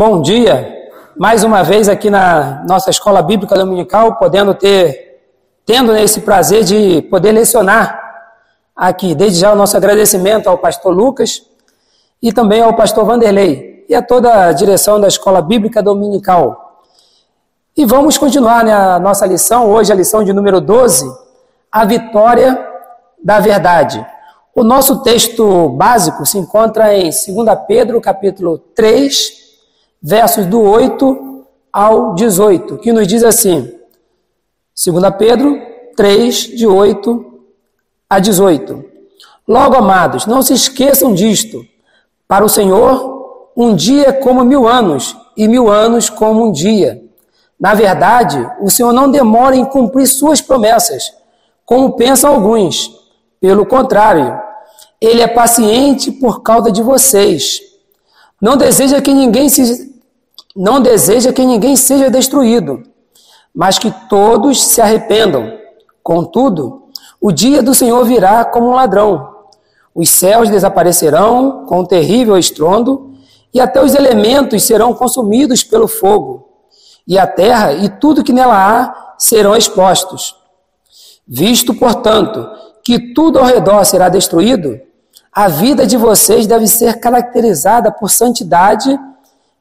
Bom dia, mais uma vez aqui na nossa Escola Bíblica Dominical, tendo esse prazer de poder lecionar aqui. Desde já o nosso agradecimento ao pastor Lucas e também ao pastor Vanderlei e a toda a direção da Escola Bíblica Dominical. E vamos continuar a nossa lição, hoje a lição de número 12, a vitória da verdade. O nosso texto básico se encontra em 2 Pedro, capítulo 3, versos do 8 ao 18, que nos diz assim, 2 Pedro 3, de 8 a 18. Logo, amados, não se esqueçam disto. Para o Senhor, um dia é como 1000 anos, e 1000 anos como um dia. Na verdade, o Senhor não demora em cumprir suas promessas, como pensam alguns. Pelo contrário, Ele é paciente por causa de vocês. Não deseja que ninguém seja destruído, mas que todos se arrependam. Contudo, o dia do Senhor virá como um ladrão. Os céus desaparecerão com um terrível estrondo, e até os elementos serão consumidos pelo fogo, e a terra e tudo que nela há serão expostos. Visto, portanto, que tudo ao redor será destruído, a vida de vocês deve ser caracterizada por santidade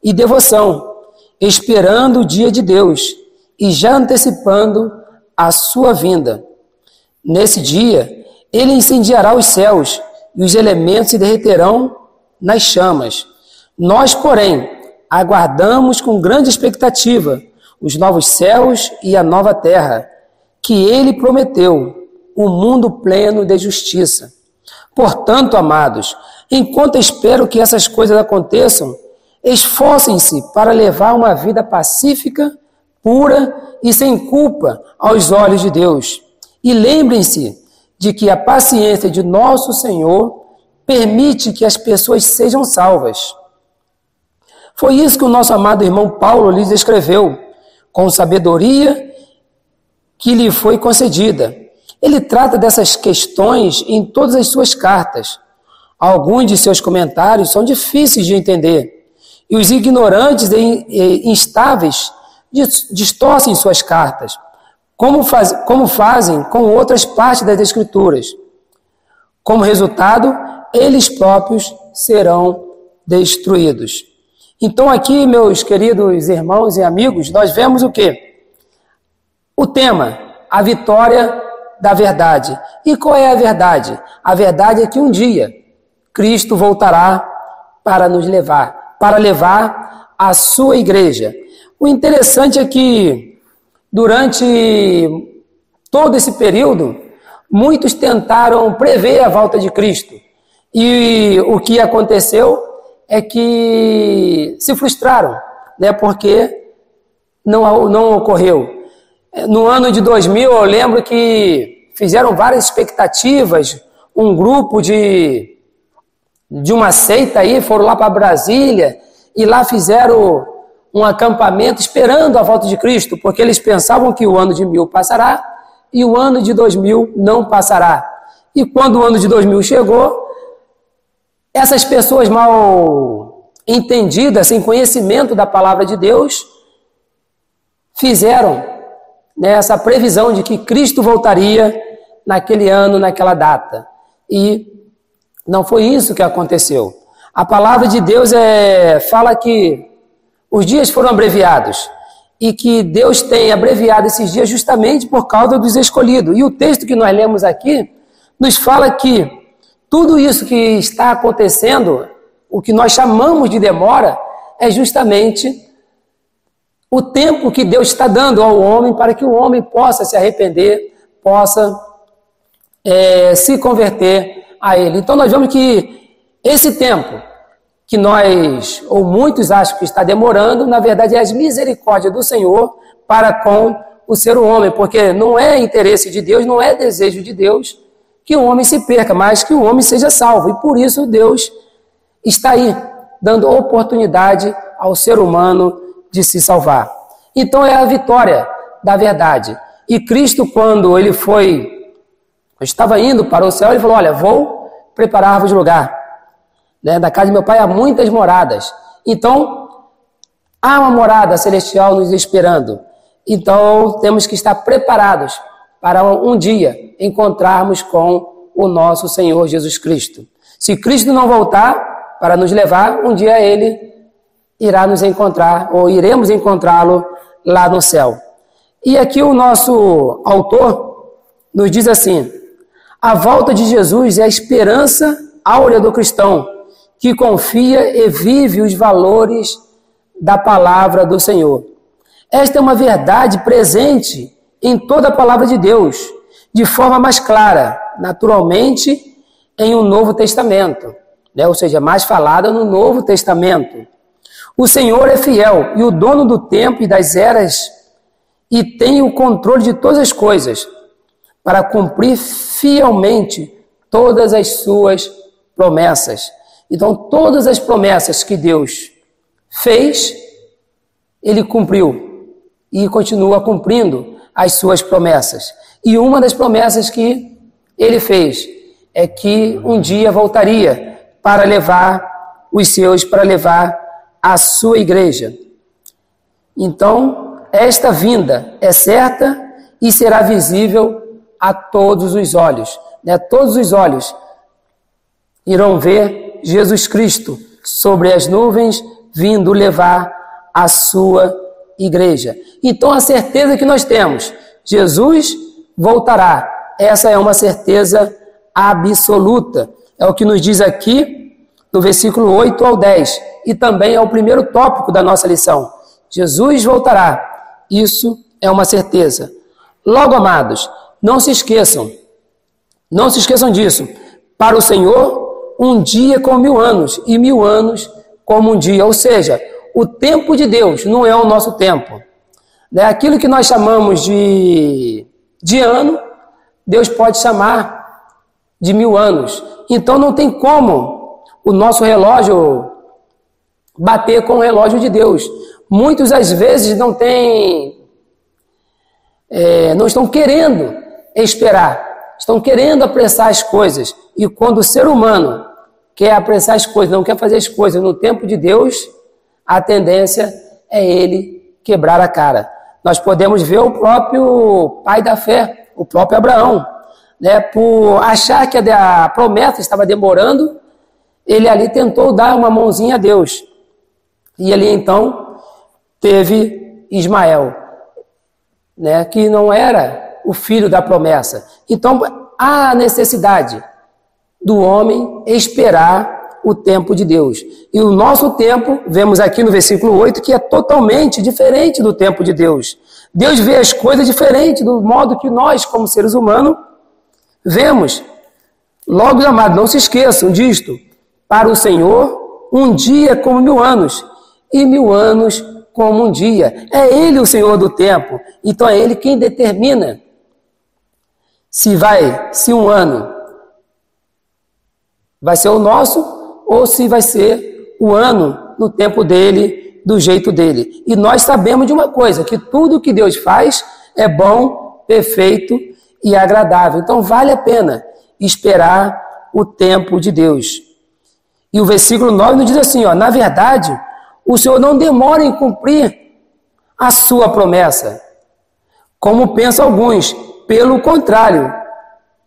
e devoção, esperando o dia de Deus e já antecipando a sua vinda. Nesse dia, Ele incendiará os céus e os elementos se derreterão nas chamas. Nós, porém, aguardamos com grande expectativa os novos céus e a nova terra, que Ele prometeu, um mundo pleno de justiça. Portanto, amados, enquanto espero que essas coisas aconteçam, esforcem-se para levar uma vida pacífica, pura e sem culpa aos olhos de Deus. E lembrem-se de que a paciência de nosso Senhor permite que as pessoas sejam salvas. Foi isso que o nosso amado irmão Paulo lhes escreveu, com sabedoria que lhe foi concedida. Ele trata dessas questões em todas as suas cartas. Alguns de seus comentários são difíceis de entender, e os ignorantes e instáveis distorcem suas cartas, como fazem com outras partes das Escrituras. Como resultado, eles próprios serão destruídos. Então aqui, meus queridos irmãos e amigos, nós vemos o quê? O tema, a vitória da verdade. E qual é a verdade? A verdade é que um dia Cristo voltará para nos levar, para levar a sua igreja. O interessante é que durante todo esse período, muitos tentaram prever a volta de Cristo. E o que aconteceu é que se frustraram, né, porque não ocorreu. No ano de 2000, eu lembro que fizeram várias expectativas, um grupo de uma seita aí, foram lá para Brasília e lá fizeram um acampamento esperando a volta de Cristo, porque eles pensavam que o ano de 1000 passará e o ano de 2000 não passará. E quando o ano de 2000 chegou, essas pessoas mal entendidas, sem conhecimento da palavra de Deus, fizeram essa previsão de que Cristo voltaria naquele ano, naquela data. E não foi isso que aconteceu. A palavra de Deus fala que os dias foram abreviados e que Deus tem abreviado esses dias justamente por causa dos escolhidos. E o texto que nós lemos aqui nos fala que tudo isso que está acontecendo, o que nós chamamos de demora, é justamente o tempo que Deus está dando ao homem para que o homem possa se arrepender, possa se converter a Ele. Então nós vemos que esse tempo que nós, ou muitos acham que está demorando, na verdade é as misericórdias do Senhor para com o ser humano, porque não é interesse de Deus, não é desejo de Deus que o homem se perca, mas que o homem seja salvo. E por isso Deus está aí, dando oportunidade ao ser humano de se salvar. Então é a vitória da verdade. E Cristo, quando ele estava indo para o céu, ele falou, olha, vou preparar-vos lugar. Na casa de meu pai há muitas moradas. Então, Há uma morada celestial nos esperando. Então, temos que estar preparados para um dia encontrarmos com o nosso Senhor Jesus Cristo. Se Cristo não voltar para nos levar, um dia Ele irá nos encontrar, ou iremos encontrá-lo lá no céu. E aqui o nosso autor nos diz assim: a volta de Jesus é a esperança áurea do cristão, que confia e vive os valores da palavra do Senhor. Esta é uma verdade presente em toda a palavra de Deus, de forma mais clara, naturalmente, em um Novo Testamento, né? Ou seja, mais falada no Novo Testamento. O Senhor é fiel e o dono do tempo e das eras e tem o controle de todas as coisas para cumprir fielmente todas as suas promessas. Então, todas as promessas que Deus fez, Ele cumpriu e continua cumprindo as suas promessas. E uma das promessas que Ele fez é que um dia voltaria para levar os seus, para levar a sua igreja. Então, esta vinda é certa e será visível a todos os olhos, né? Todos os olhos irão ver Jesus Cristo sobre as nuvens vindo levar a sua igreja. Então, a certeza que nós temos, Jesus voltará. Essa é uma certeza absoluta. É o que nos diz aqui no versículo 8 ao 10. E também é o primeiro tópico da nossa lição. Jesus voltará. Isso é uma certeza. Logo, amados, não se esqueçam disso. Para o Senhor, um dia é como 1000 anos, e 1000 anos como um dia. Ou seja, o tempo de Deus não é o nosso tempo. Aquilo que nós chamamos de ano, Deus pode chamar de 1000 anos. Então não tem como o nosso relógio bater com o relógio de Deus. Muitos, às vezes, não estão querendo esperar, estão querendo apressar as coisas. E quando o ser humano quer apressar as coisas, não quer fazer as coisas no tempo de Deus, a tendência é ele quebrar a cara. Nós podemos ver o próprio pai da fé, o próprio Abraão, né? Por achar que a promessa estava demorando, ele ali tentou dar uma mãozinha a Deus. E ali então teve Ismael, né? Que não era o filho da promessa. Então há necessidade do homem esperar o tempo de Deus. E o nosso tempo, vemos aqui no versículo 8, que é totalmente diferente do tempo de Deus. Deus vê as coisas diferente do modo que nós, como seres humanos, vemos. Logo, amados, não se esqueçam disto. Para o Senhor, um dia é como 1000 anos, e 1000 anos como um dia. É Ele o Senhor do tempo. Então é Ele quem determina se um ano vai ser o nosso, ou se vai ser o ano no tempo dele, do jeito dele. E nós sabemos de uma coisa, que tudo que Deus faz é bom, perfeito e agradável. Então vale a pena esperar o tempo de Deus. E o versículo 9 nos diz assim, na verdade, o Senhor não demora em cumprir a sua promessa, como pensam alguns. Pelo contrário,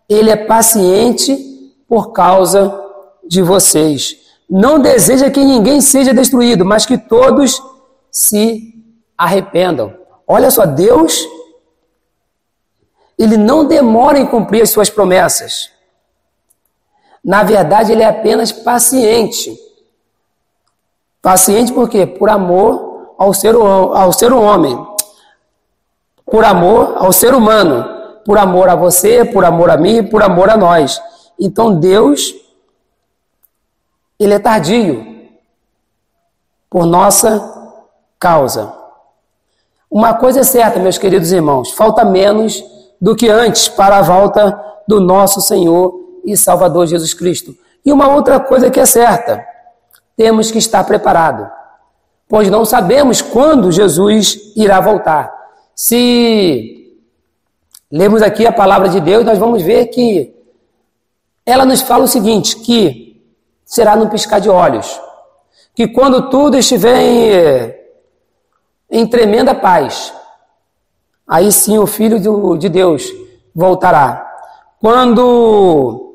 Ele é paciente por causa de vocês. Não deseja que ninguém seja destruído, mas que todos se arrependam. Olha só, Deus, Ele não demora em cumprir as suas promessas. Na verdade, Ele é apenas paciente. Paciente por quê? Por amor ao ser homem. Por amor ao ser humano. Por amor a você, por amor a mim, por amor a nós. Então, Deus, Ele é tardio por nossa causa. Uma coisa é certa, meus queridos irmãos, falta menos do que antes para a volta do nosso Senhor e Salvador Jesus Cristo. E uma outra coisa que é certa, temos que estar preparados, pois não sabemos quando Jesus irá voltar. Se lermos aqui a palavra de Deus, nós vamos ver que ela nos fala o seguinte, que será no piscar de olhos, que quando tudo estiver em tremenda paz. Aí sim o Filho de Deus voltará. Quando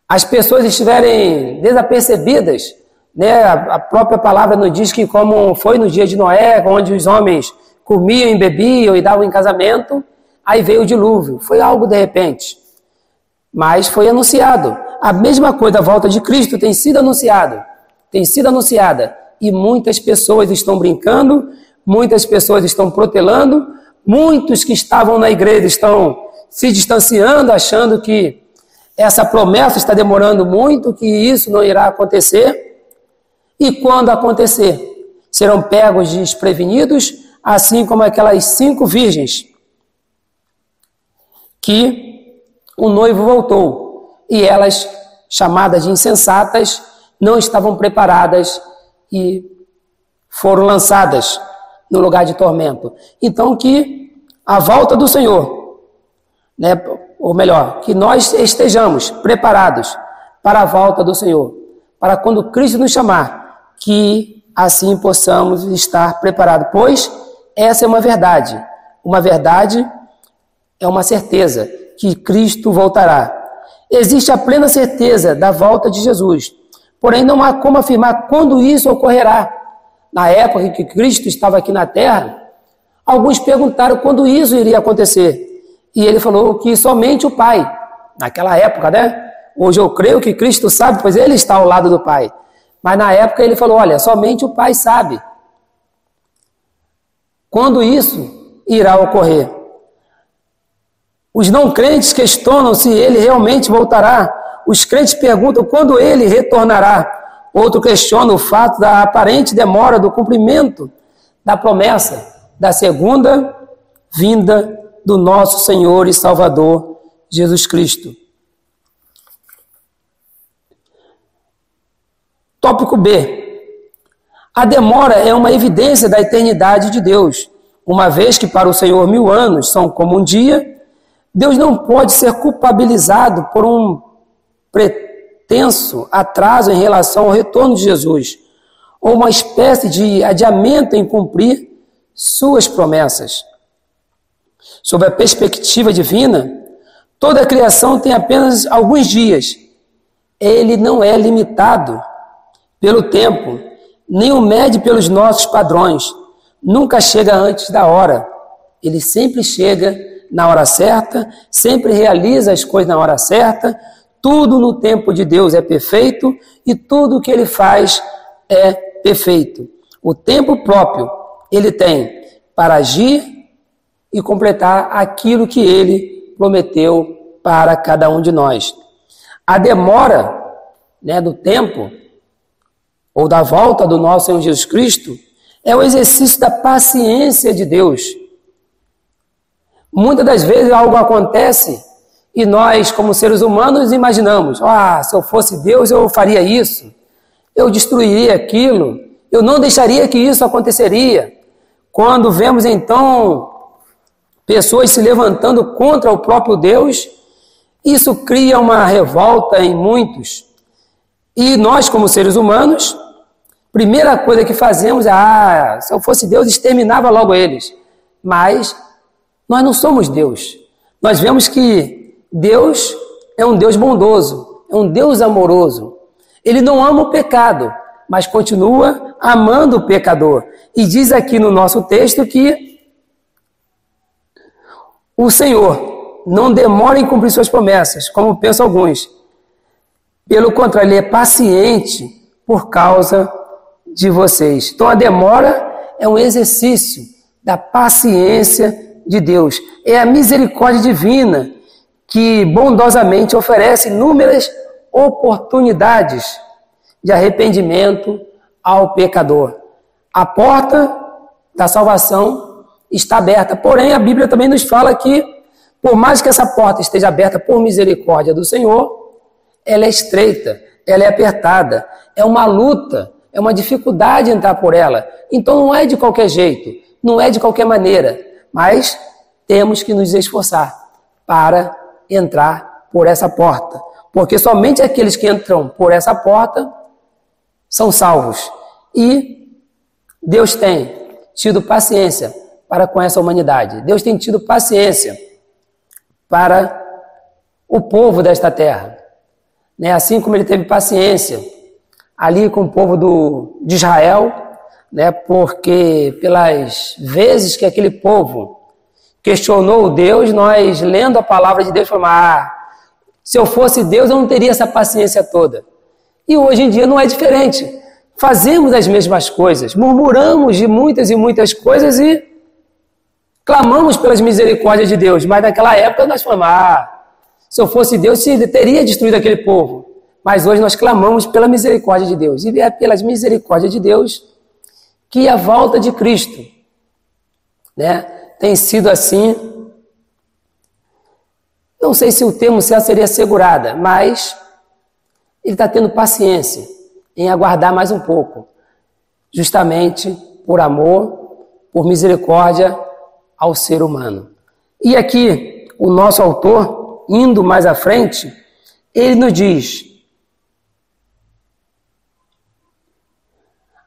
as pessoas estiverem desapercebidas, né, a própria palavra nos diz que, como foi no dia de Noé, onde os homens comiam e bebiam e davam em casamento, aí veio o dilúvio. Foi algo de repente, mas foi anunciado. A mesma coisa, a volta de Cristo tem sido anunciada, e muitas pessoas estão brincando, muitas pessoas estão protelando, muitos que estavam na igreja estão se distanciando, achando que essa promessa está demorando muito, que isso não irá acontecer. E quando acontecer, serão pegos desprevenidos, assim como aquelas 5 virgens que o noivo voltou e elas, chamadas de insensatas, não estavam preparadas e foram lançadas no lugar de tormento. Então, que a volta do Senhor, né, ou melhor, que nós estejamos preparados para a volta do Senhor, para quando Cristo nos chamar, que assim possamos estar preparados, pois essa é uma verdade. Uma verdade é uma certeza, que Cristo voltará. Existe a plena certeza da volta de Jesus, porém não há como afirmar quando isso ocorrerá. Na época em que Cristo estava aqui na terra, alguns perguntaram quando isso iria acontecer, e ele falou que somente o Pai, naquela época, né? Hoje eu creio que Cristo sabe, pois ele está ao lado do Pai. Mas na época ele falou, olha, somente o Pai sabe quando isso irá ocorrer. Os não crentes questionam se ele realmente voltará. Os crentes perguntam quando ele retornará. Outro questiona o fato da aparente demora do cumprimento da promessa da segunda vinda do nosso Senhor e Salvador Jesus Cristo. Tópico B. A demora é uma evidência da eternidade de Deus. Uma vez que para o Senhor 1000 anos são como um dia, Deus não pode ser culpabilizado por um pretenso atraso em relação ao retorno de Jesus, ou uma espécie de adiamento em cumprir suas promessas. Sob a perspectiva divina, toda a criação tem apenas alguns dias. Ele não é limitado pelo tempo, nem o mede pelos nossos padrões. Nunca chega antes da hora. Ele sempre chega na hora certa, sempre realiza as coisas na hora certa. Tudo no tempo de Deus é perfeito e tudo o que ele faz é perfeito. O tempo próprio ele tem para agir e completar aquilo que ele prometeu para cada um de nós. A demora, né, do tempo ou da volta do nosso Senhor Jesus Cristo é o exercício da paciência de Deus. Muitas das vezes algo acontece e nós, como seres humanos, imaginamos, se eu fosse Deus eu faria isso, eu destruiria aquilo, eu não deixaria que isso aconteceria. Quando vemos então pessoas se levantando contra o próprio Deus, isso cria uma revolta em muitos. E nós, como seres humanos, primeira coisa que fazemos é, se eu fosse Deus, exterminava logo eles. Mas nós não somos Deus. Nós vemos que Deus é um Deus bondoso, é um Deus amoroso. Ele não ama o pecado, mas continua amando o pecador. E diz aqui no nosso texto que o Senhor não demora em cumprir suas promessas, como pensam alguns. Pelo contrário, ele é paciente por causa de vocês. Então a demora é um exercício da paciência de Deus. É a misericórdia divina que bondosamente oferece inúmeras oportunidades de arrependimento ao pecador. A porta da salvação está aberta, porém a Bíblia também nos fala que, por mais que essa porta esteja aberta por misericórdia do Senhor, ela é estreita, ela é apertada, é uma luta, é uma dificuldade entrar por ela. Então não é de qualquer jeito, não é de qualquer maneira, mas temos que nos esforçar para entrar por essa porta, porque somente aqueles que entram por essa porta são salvos. E Deus tem tido paciência para com essa humanidade. Deus tem tido paciência para o povo desta terra. Né? Assim como ele teve paciência ali com o povo de Israel, né? Porque pelas vezes que aquele povo questionou Deus, nós lendo a palavra de Deus falamos, se eu fosse Deus eu não teria essa paciência toda. E hoje em dia não é diferente. Fazemos as mesmas coisas, murmuramos de muitas e muitas coisas e clamamos pelas misericórdias de Deus. Mas naquela época nós falamos, se eu fosse Deus, ele teria destruído aquele povo. Mas hoje nós clamamos pela misericórdia de Deus. E é pelas misericórdias de Deus que a volta de Cristo, né, tem sido assim. Não sei se o termo certo seria segurada, mas ele está tendo paciência em aguardar mais um pouco, justamente por amor, por misericórdia ao ser humano. E aqui, o nosso autor, indo mais à frente, ele nos diz: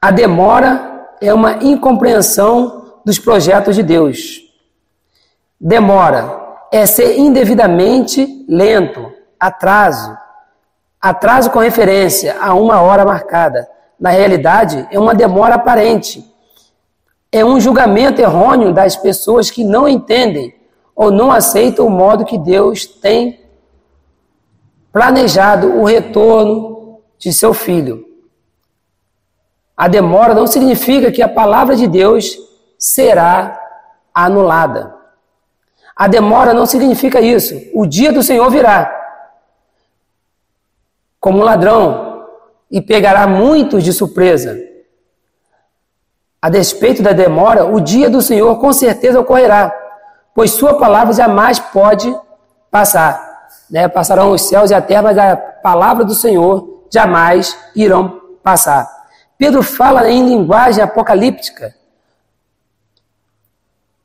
a demora é uma incompreensão dos projetos de Deus. Demora é ser indevidamente lento, atraso com referência a uma hora marcada. Na realidade, é uma demora aparente. É um julgamento errôneo das pessoas que não entendem ou não aceitam o modo que Deus tem planejado o retorno de seu filho. A demora não significa que a palavra de Deus será anulada. A demora não significa isso. O dia do Senhor virá como um ladrão e pegará muitos de surpresa. A despeito da demora, o dia do Senhor com certeza ocorrerá, pois sua palavra jamais pode passar. Né? Passarão os céus e a terra, mas a palavra do Senhor jamais irão passar. Pedro fala em linguagem apocalíptica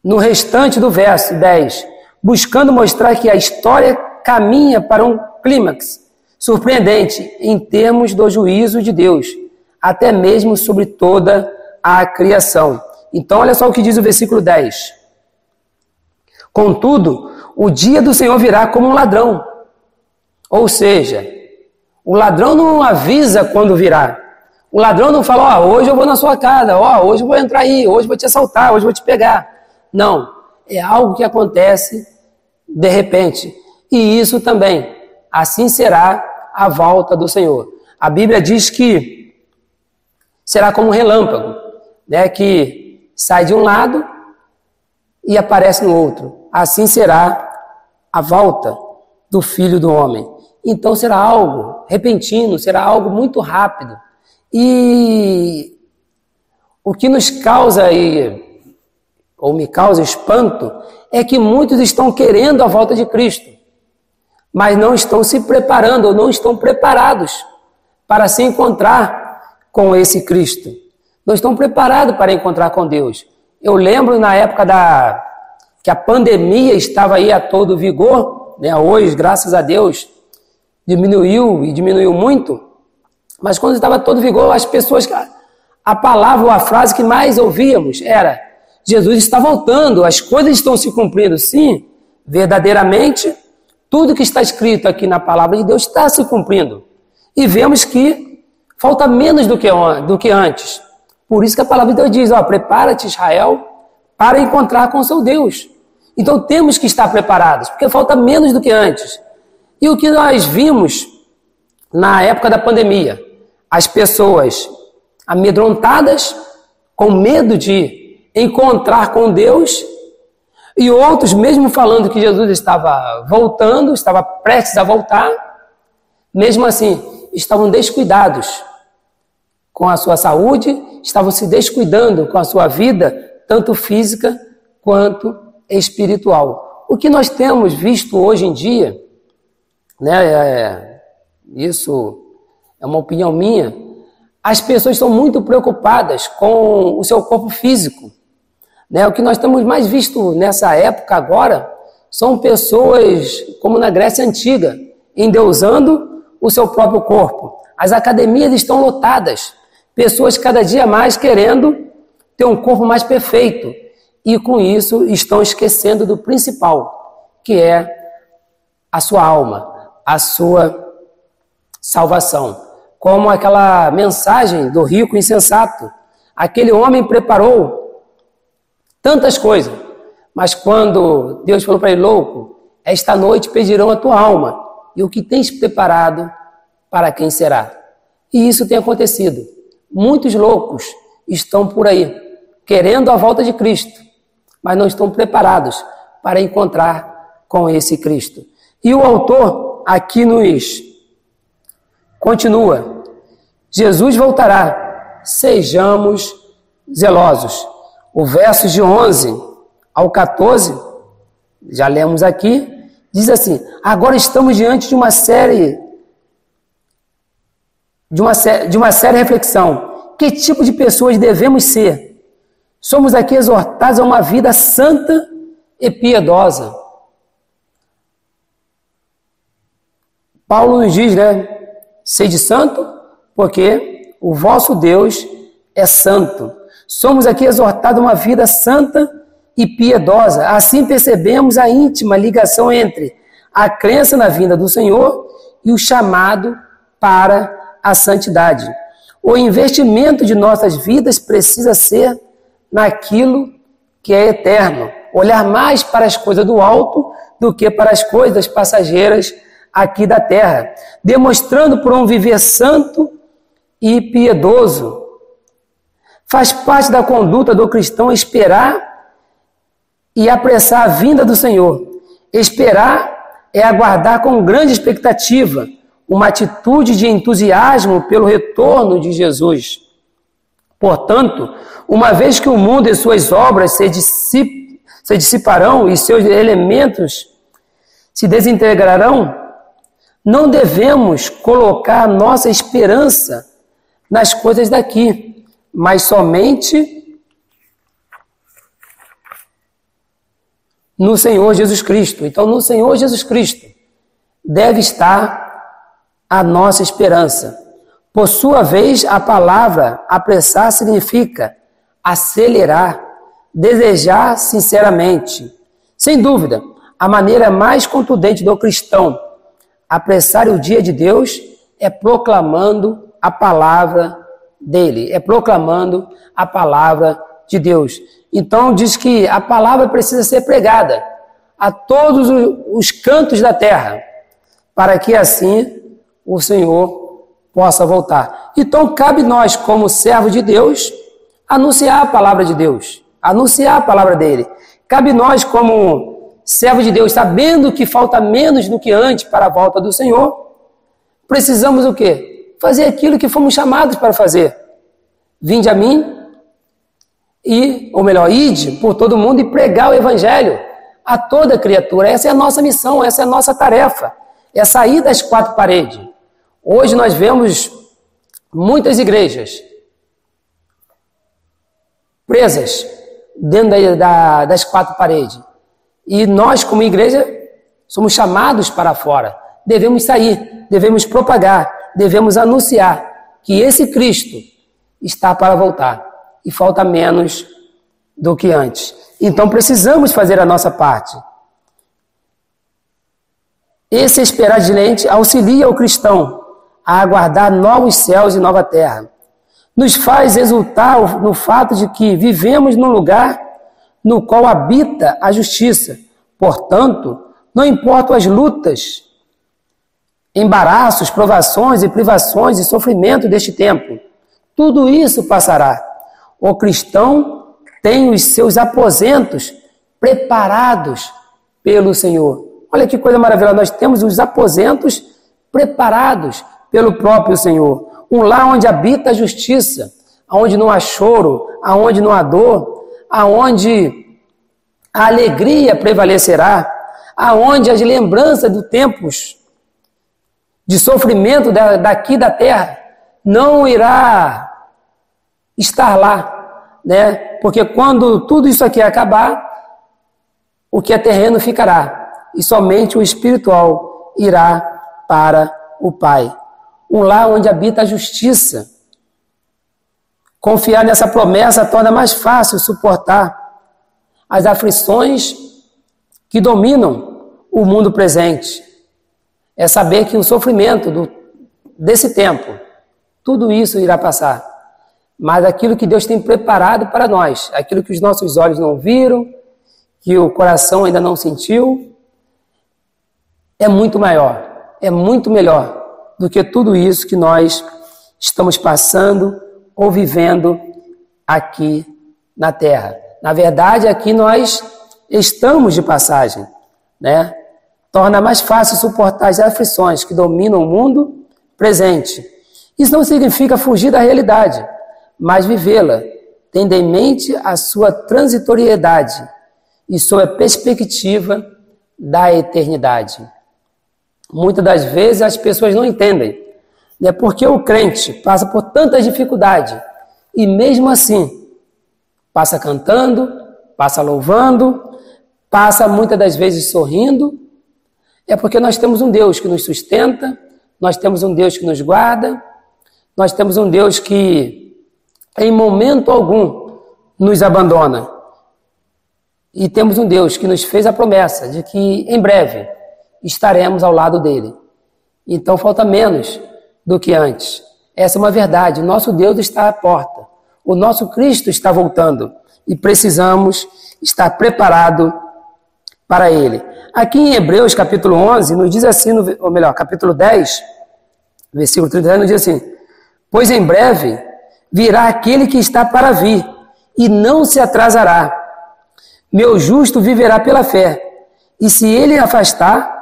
no restante do verso 10, buscando mostrar que a história caminha para um clímax surpreendente em termos do juízo de Deus, até mesmo sobre toda a criação. Então, olha só o que diz o versículo 10. Contudo, o dia do Senhor virá como um ladrão. Ou seja, o ladrão não avisa quando virá. O ladrão não fala, hoje eu vou na sua casa, hoje eu vou entrar aí, hoje eu vou te assaltar, hoje eu vou te pegar. Não, é algo que acontece de repente. E isso também, assim será a volta do Senhor. A Bíblia diz que será como um relâmpago, né, que sai de um lado e aparece no outro. Assim será a volta do Filho do Homem. Então será algo repentino, será algo muito rápido. E o que nos causa ou me causa espanto, é que muitos estão querendo a volta de Cristo, mas não estão se preparando, ou não estão preparados para se encontrar com esse Cristo. Não estão preparados para encontrar com Deus. Eu lembro na época que a pandemia estava aí a todo vigor, né? Hoje, graças a Deus, diminuiu muito, mas quando estava a todo vigor, as pessoas, a palavra ou a frase que mais ouvíamos era: Jesus está voltando, as coisas estão se cumprindo. Sim, verdadeiramente, tudo que está escrito aqui na palavra de Deus está se cumprindo. E vemos que falta menos do que antes. Por isso que a palavra de Deus diz, prepara-te, Israel, para encontrar com o seu Deus. Então temos que estar preparados, porque falta menos do que antes. E o que nós vimos na época da pandemia? As pessoas amedrontadas, com medo de encontrar com Deus, e outros, mesmo falando que Jesus estava voltando, estava prestes a voltar, mesmo assim, estavam descuidados com a sua saúde, estavam se descuidando com a sua vida, tanto física quanto espiritual. O que nós temos visto hoje em dia, né, isso é uma opinião minha, as pessoas estão muito preocupadas com o seu corpo físico. Né? O que nós temos mais visto nessa época agora são pessoas, como na Grécia Antiga, endeusando o seu próprio corpo. As academias estão lotadas, pessoas cada dia mais querendo ter um corpo mais perfeito. E com isso estão esquecendo do principal, que é a sua alma, a sua salvação. Como aquela mensagem do rico insensato. Aquele homem preparou tantas coisas, mas quando Deus falou para ele: louco, esta noite pedirão a tua alma, e o que tens preparado, para quem será? E isso tem acontecido. Muitos loucos estão por aí, querendo a volta de Cristo, mas não estão preparados para encontrar com esse Cristo. E o autor aqui nos continua: Jesus voltará, sejamos zelosos. O verso de 11 ao 14, já lemos aqui, diz assim: agora estamos diante de uma séria reflexão. Que tipo de pessoas devemos ser? Somos aqui exortados a uma vida santa e piedosa. Paulo nos diz, sede santo, porque o vosso Deus é santo. Somos aqui exortados a uma vida santa e piedosa. Assim percebemos a íntima ligação entre a crença na vinda do Senhor e o chamado para a santidade. O investimento de nossas vidas precisa ser naquilo que é eterno. Olhar mais para as coisas do alto do que para as coisas passageiras aqui da terra, demonstrando por um viver santo e piedoso. Faz parte da conduta do cristão esperar e apressar a vinda do Senhor. Esperar é aguardar com grande expectativa, uma atitude de entusiasmo pelo retorno de Jesus. Portanto, uma vez que o mundo e suas obras se dissiparão e seus elementos se desintegrarão, não devemos colocar nossa esperança nas coisas daqui, mas somente no Senhor Jesus Cristo. Então, no Senhor Jesus Cristo deve estar a nossa esperança. Por sua vez, a palavra apressar significa acelerar, desejar sinceramente. Sem dúvida, a maneira mais contundente do cristão apressar o dia de Deus é proclamando a palavra dele, é proclamando a palavra de Deus. Então diz que a palavra precisa ser pregada a todos os cantos da terra, para que assim o Senhor possa voltar. Então cabe nós, como servo de Deus, anunciar a palavra de Deus, anunciar a palavra dele. Cabe nós, como servo de Deus, sabendo que falta menos do que antes para a volta do Senhor, precisamos o quê? Fazer aquilo que fomos chamados para fazer. Vinde a mim, ide por todo mundo e pregar o evangelho a toda criatura. Essa é a nossa missão, essa é a nossa tarefa, é sair das quatro paredes. Hoje nós vemos muitas igrejas presas dentro das quatro paredes. E nós, como igreja, somos chamados para fora. Devemos sair, devemos propagar, devemos anunciar que esse Cristo está para voltar. E falta menos do que antes. Então precisamos fazer a nossa parte. Esse esperar diligente auxilia o cristão a aguardar novos céus e nova terra. Nos faz exultar no fato de que vivemos num lugar no qual habita a justiça. Portanto, não importam as lutas, embaraços, provações e privações e sofrimento deste tempo. Tudo isso passará. O cristão tem os seus aposentos preparados pelo Senhor. Olha que coisa maravilhosa, nós temos os aposentos preparados pelo próprio Senhor. Um lar onde habita a justiça, onde não há choro, onde não há dor, onde a alegria prevalecerá, aonde as lembranças dos tempos de sofrimento daqui da terra não irá estar lá, Porque quando tudo isso aqui acabar, o que é terreno ficará, e somente o espiritual irá para o Pai. Um lar onde habita a justiça, Confiar nessa promessa torna mais fácil suportar as aflições que dominam o mundo presente. É saber que o sofrimento desse tempo, tudo isso irá passar. Mas aquilo que Deus tem preparado para nós, aquilo que os nossos olhos não viram, que o coração ainda não sentiu, é muito maior, é muito melhor do que tudo isso que nós estamos passando ou vivendo aqui na Terra. Na verdade, aqui nós estamos de passagem, né? Torna mais fácil suportar as aflições que dominam o mundo presente. Isso não significa fugir da realidade, mas vivê-la, tendo em mente a sua transitoriedade e sua perspectiva da eternidade. Muitas das vezes as pessoas não entendem, né? Porque o crente passa por tantas dificuldades e mesmo assim passa cantando, passa louvando, passa muitas das vezes sorrindo. É porque nós temos um Deus que nos sustenta, nós temos um Deus que nos guarda, nós temos um Deus que em momento algum nos abandona. E temos um Deus que nos fez a promessa de que em breve estaremos ao lado dele. Então falta menos do que antes. Essa é uma verdade. O nosso Deus está à porta. O nosso Cristo está voltando. E precisamos estar preparados para ele. Aqui em Hebreus, capítulo 11, nos diz assim, ou melhor, capítulo 10, versículo 39, nos diz assim: pois em breve virá aquele que está para vir, e não se atrasará. Meu justo viverá pela fé, e se ele afastar,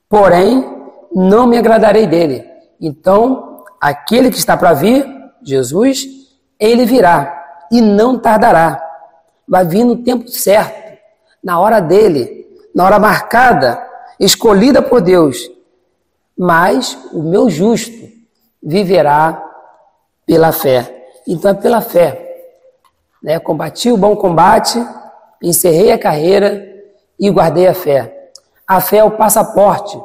porém, não me agradarei dele. Então, aquele que está para vir, Jesus, ele virá, e não tardará. Vai vir no tempo certo, na hora dele, na hora marcada, escolhida por Deus. Mas o meu justo viverá pela fé. Então é pela fé, né? Combati o bom combate, encerrei a carreira e guardei a fé. A fé é o passaporte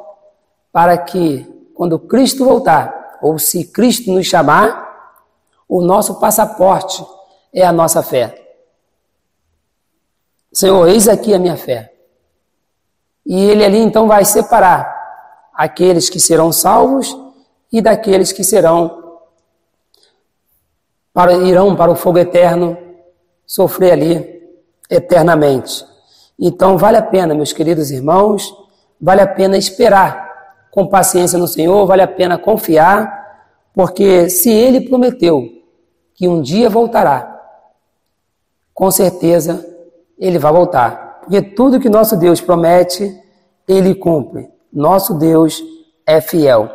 para que, quando Cristo voltar, ou se Cristo nos chamar, o nosso passaporte é a nossa fé. Senhor, eis aqui a minha fé. E ele ali então vai separar aqueles que serão salvos e daqueles que irão para o fogo eterno, sofrer ali eternamente. Então vale a pena, meus queridos irmãos, vale a pena esperar com paciência no Senhor, vale a pena confiar, porque se ele prometeu que um dia voltará, com certeza ele vai voltar. Porque tudo que nosso Deus promete, ele cumpre. Nosso Deus é fiel.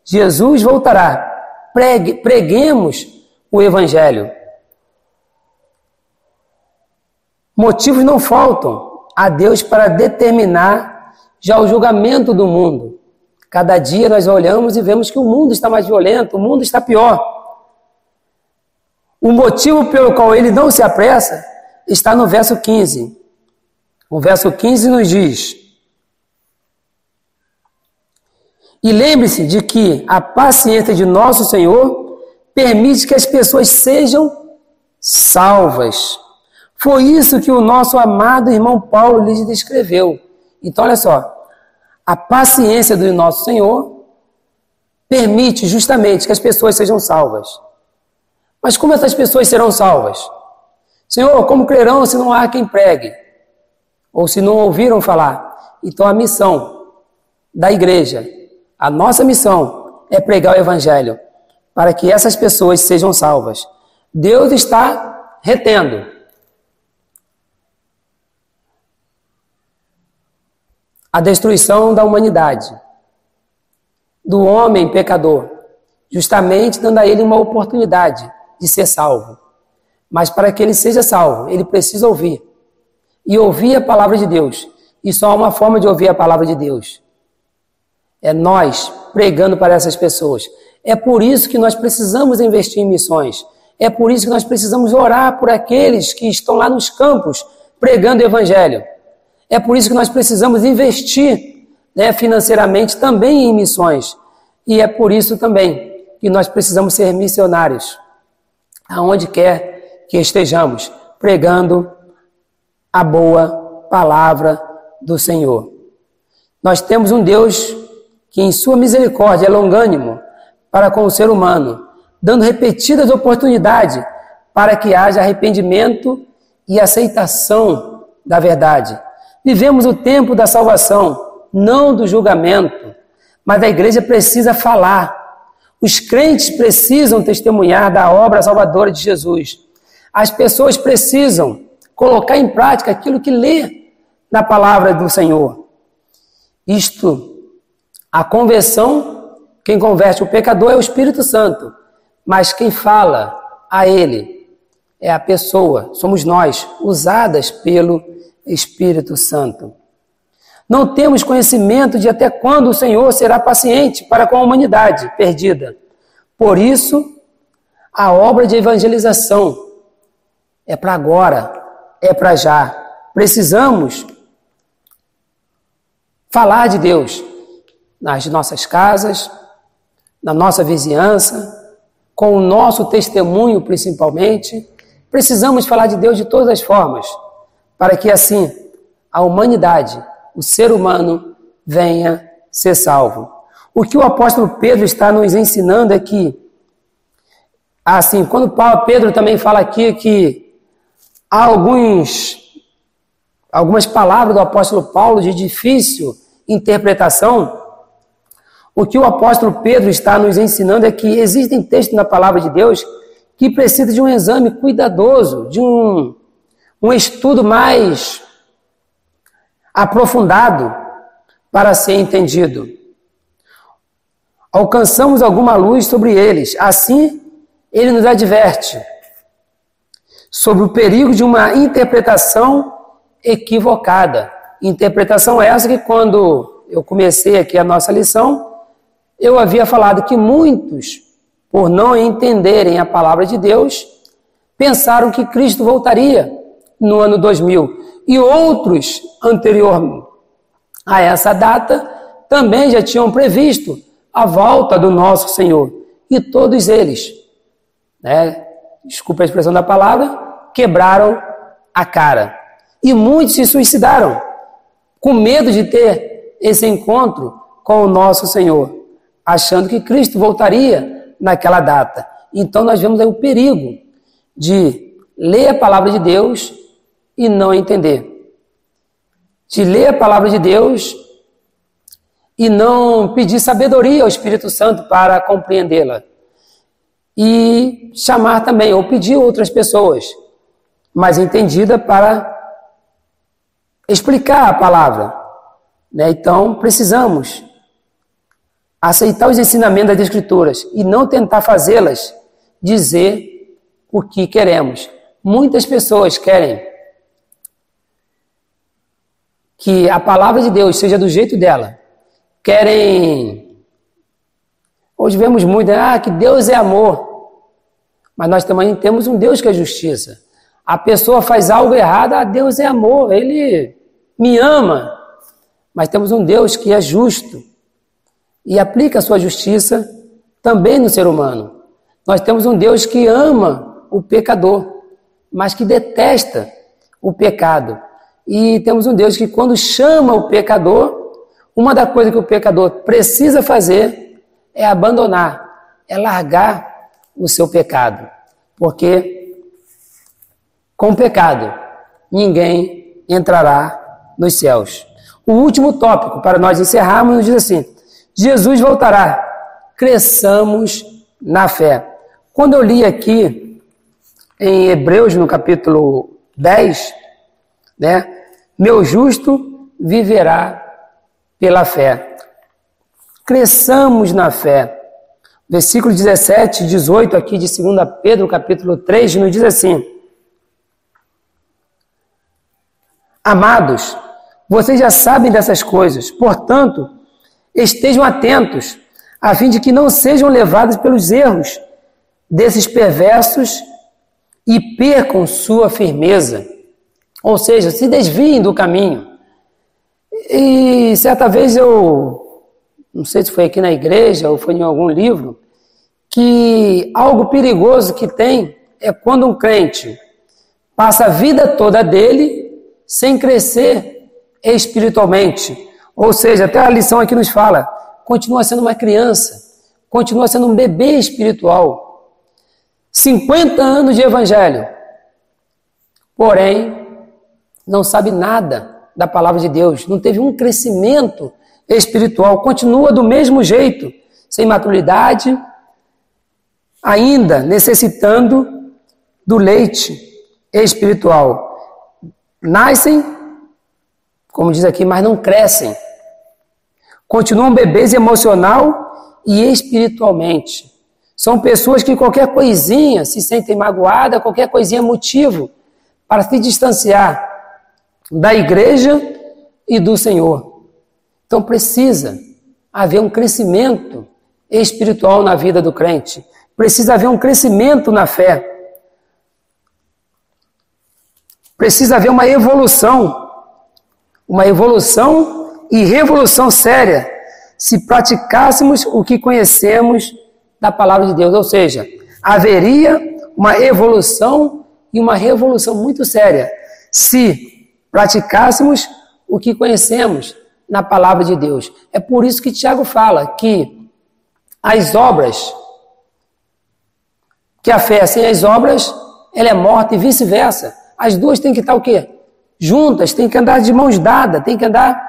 Jesus voltará. Preguemos o Evangelho. Motivos não faltam a Deus para determinar já o julgamento do mundo. Cada dia nós olhamos e vemos que o mundo está mais violento, o mundo está pior. O motivo pelo qual ele não se apressa está no verso 15. O verso 15 nos diz: e lembre-se de que a paciência de nosso Senhor permite que as pessoas sejam salvas. Foi isso que o nosso amado irmão Paulo lhes descreveu. Então, olha só, a paciência do nosso Senhor permite justamente que as pessoas sejam salvas. Mas como essas pessoas serão salvas? Senhor, como crerão se não há quem pregue? Ou se não ouviram falar? Então a missão da igreja, a nossa missão é pregar o Evangelho para que essas pessoas sejam salvas. Deus está retendo a destruição da humanidade, do homem pecador, justamente dando a ele uma oportunidade de ser salvo. Mas para que ele seja salvo, ele precisa ouvir. E ouvir a palavra de Deus. E só há uma forma de ouvir a palavra de Deus. É nós pregando para essas pessoas. É por isso que nós precisamos investir em missões. É por isso que nós precisamos orar por aqueles que estão lá nos campos pregando o Evangelho. É por isso que nós precisamos investir, né, financeiramente também em missões. E é por isso também que nós precisamos ser missionários. aonde quer que estejamos, pregando a boa palavra do Senhor. Nós temos um Deus que em sua misericórdia é longânimo para com o ser humano, dando repetidas oportunidades para que haja arrependimento e aceitação da verdade. Vivemos o tempo da salvação, não do julgamento, mas a igreja precisa falar. Os crentes precisam testemunhar da obra salvadora de Jesus. As pessoas precisam colocar em prática aquilo que lê na palavra do Senhor. A conversão, quem converte o pecador é o Espírito Santo, mas quem fala a ele é a pessoa, somos nós, usadas pelo Espírito Santo. Não temos conhecimento de até quando o Senhor será paciente para com a humanidade perdida. Por isso, a obra de evangelização é para agora, é para já. Precisamos falar de Deus nas nossas casas, na nossa vizinhança, com o nosso testemunho principalmente. Precisamos falar de Deus de todas as formas, para que assim a humanidade, o ser humano, venha ser salvo. O que o apóstolo Pedro está nos ensinando é que, assim, quando Pedro também fala aqui que há algumas palavras do apóstolo Paulo de difícil interpretação, o que o apóstolo Pedro está nos ensinando é que existem textos na palavra de Deus que precisam de um exame cuidadoso, de um estudo mais aprofundado para ser entendido. Alcançamos alguma luz sobre eles. Assim, ele nos adverte sobre o perigo de uma interpretação equivocada. Interpretação essa que, quando eu comecei aqui a nossa lição, eu havia falado que muitos, por não entenderem a palavra de Deus, pensaram que Cristo voltaria no ano 2000. E outros, anterior a essa data, também já tinham previsto a volta do nosso Senhor. E todos eles, desculpa a expressão da palavra, quebraram a cara. E muitos se suicidaram, com medo de ter esse encontro com o nosso Senhor, achando que Cristo voltaria naquela data. Então nós vemos aí o perigo de ler a palavra de Deus e não entender. De ler a palavra de Deus e não pedir sabedoria ao Espírito Santo para compreendê-la. E chamar também, ou pedir outras pessoas mais entendidas para explicar a palavra. Então precisamos aceitar os ensinamentos das Escrituras e não tentar fazê-las dizer o que queremos. Muitas pessoas querem que a palavra de Deus seja do jeito dela. Hoje vemos muito, que Deus é amor. Mas nós também temos um Deus que é justiça. A pessoa faz algo errado, Deus é amor, Ele me ama. Mas temos um Deus que é justo e aplica a sua justiça também no ser humano. Nós temos um Deus que ama o pecador, mas que detesta o pecado. E temos um Deus que, quando chama o pecador, uma das coisas que o pecador precisa fazer é abandonar, é largar o seu pecado. Porque com o pecado ninguém entrará nos céus. O último tópico, para nós encerrarmos, nos diz assim: Jesus voltará, cresçamos na fé. Quando eu li aqui em Hebreus, no capítulo 10, meu justo viverá pela fé. Cresçamos na fé. Versículo 17 e 18 aqui de 2 Pedro, capítulo 3, nos diz assim: Amados, vocês já sabem dessas coisas, portanto, estejam atentos, a fim de que não sejam levados pelos erros desses perversos e percam sua firmeza. Ou seja, se desviem do caminho. E certa vez não sei se foi aqui na igreja ou foi em algum livro, que algo perigoso que tem é quando um crente passa a vida toda dele sem crescer espiritualmente. Ou seja, até a lição aqui nos fala, continua sendo uma criança, continua sendo um bebê espiritual. 50 anos de evangelho, porém, não sabe nada da palavra de Deus, não teve um crescimento espiritual, continua do mesmo jeito, sem maturidade, ainda necessitando do leite espiritual. Nascem, como diz aqui, mas não crescem. Continuam bebês emocional e espiritualmente. São pessoas que qualquer coisinha se sentem magoadas, qualquer coisinha é motivo para se distanciar da igreja e do Senhor. Então precisa haver um crescimento espiritual na vida do crente. Precisa haver um crescimento na fé. Precisa haver uma evolução e revolução séria, se praticássemos o que conhecemos da palavra de Deus. Ou seja, haveria uma evolução e uma revolução muito séria, se praticássemos o que conhecemos na palavra de Deus. É por isso que Tiago fala que as obras, que a fé sem as obras, ela é morta e vice-versa. As duas têm que estar o quê? Juntas, têm que andar de mãos dadas, têm que andar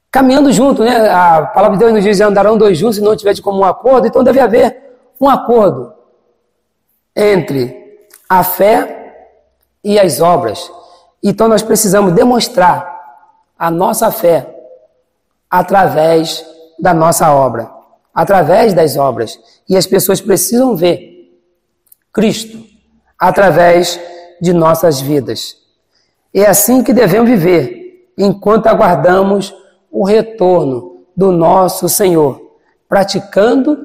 caminhando junto, né? A palavra de Deus nos diz, andarão dois juntos se não tiver de comum acordo, então deve haver um acordo entre a fé e as obras. Então nós precisamos demonstrar a nossa fé através da nossa obra, através das obras. E as pessoas precisam ver Cristo através de nossas vidas. É assim que devemos viver, enquanto aguardamos o retorno do nosso Senhor, praticando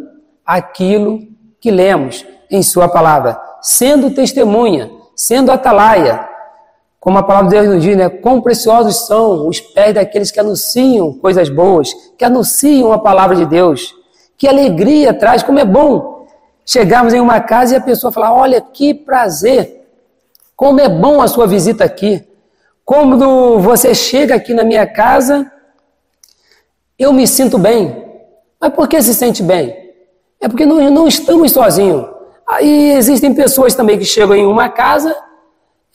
aquilo que lemos em sua palavra, sendo testemunha, sendo atalaia, como a palavra de Deus nos diz, né? Quão preciosos são os pés daqueles que anunciam coisas boas, que anunciam a palavra de Deus. Que alegria traz, como é bom chegarmos em uma casa e a pessoa falar, olha que prazer, como é bom a sua visita aqui, quando você chega aqui na minha casa, eu me sinto bem. Mas por que se sente bem? É porque não estamos sozinhos. Aí existem pessoas também que chegam em uma casa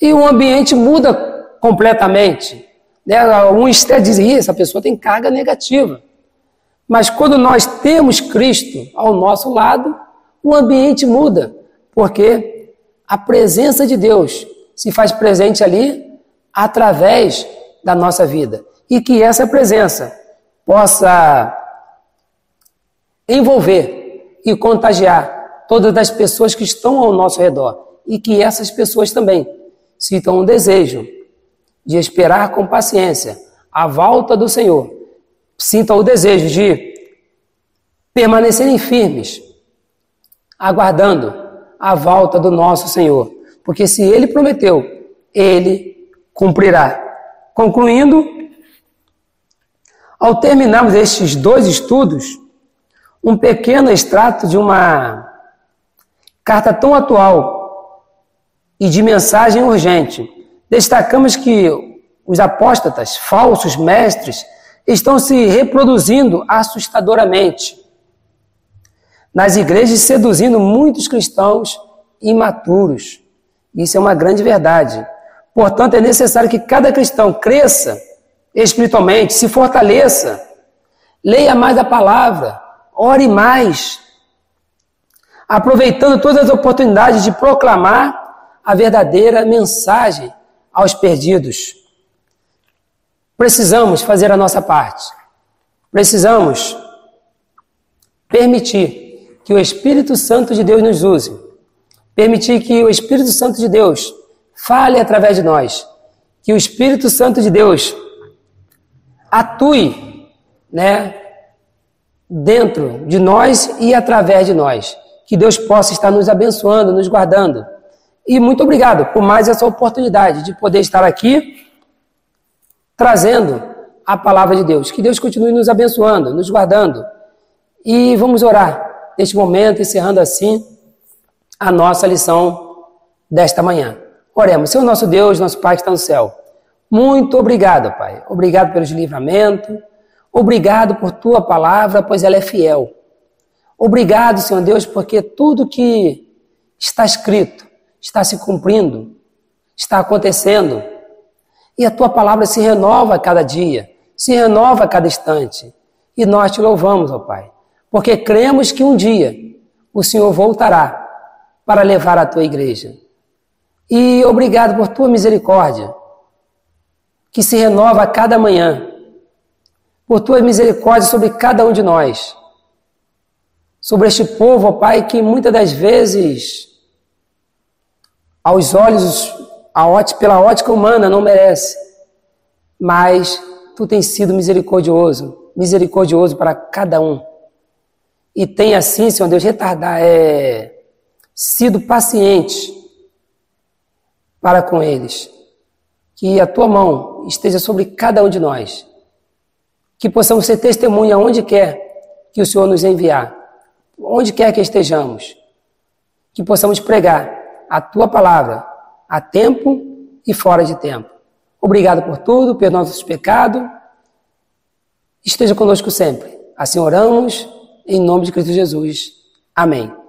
e o ambiente muda completamente. Uns até dizem, essa pessoa tem carga negativa. Mas quando nós temos Cristo ao nosso lado, o ambiente muda, porque a presença de Deus se faz presente ali através da nossa vida. E que essa presença possa envolver e contagiar todas as pessoas que estão ao nosso redor. E que essas pessoas também sintam um desejo de esperar com paciência a volta do Senhor. Sintam o desejo de permanecerem firmes, aguardando a volta do nosso Senhor. Porque se Ele prometeu, Ele cumprirá. Concluindo, ao terminarmos estes dois estudos, um pequeno extrato de uma carta tão atual e de mensagem urgente, destacamos que os apóstatas, falsos mestres, estão se reproduzindo assustadoramente nas igrejas, seduzindo muitos cristãos imaturos. Isso é uma grande verdade. Portanto, é necessário que cada cristão cresça espiritualmente, se fortaleça, leia mais a palavra, ore mais, aproveitando todas as oportunidades de proclamar a verdadeira mensagem aos perdidos. Precisamos fazer a nossa parte. Precisamos permitir que o Espírito Santo de Deus nos use. Permitir que o Espírito Santo de Deus fale através de nós. Que o Espírito Santo de Deus atue, dentro de nós e através de nós. Que Deus possa estar nos abençoando, nos guardando. E muito obrigado por mais essa oportunidade de poder estar aqui trazendo a palavra de Deus. Que Deus continue nos abençoando, nos guardando. E vamos orar neste momento, encerrando assim a nossa lição desta manhã. Oremos. Senhor nosso Deus, nosso Pai que está no céu, muito obrigado, Pai. Obrigado pelo livramento. Obrigado por Tua palavra, pois ela é fiel. Obrigado, Senhor Deus, porque tudo que está escrito está se cumprindo, está acontecendo. E a Tua palavra se renova a cada dia, se renova a cada instante. E nós Te louvamos, ó Pai, porque cremos que um dia o Senhor voltará para levar a Tua igreja. E obrigado por Tua misericórdia, que se renova a cada manhã, por Tua misericórdia sobre cada um de nós, sobre este povo, ó Pai, que muitas das vezes, aos olhos, pela ótica humana, não merece, mas Tu tens sido misericordioso para cada um. E tem assim, Senhor Deus, sido paciente para com eles. Que a Tua mão esteja sobre cada um de nós. Que possamos ser testemunha onde quer que o Senhor nos enviar. Onde quer que estejamos. Que possamos pregar a Tua palavra a tempo e fora de tempo. Obrigado por tudo, pelos nossos pecados. Esteja conosco sempre. Assim oramos, em nome de Cristo Jesus. Amém.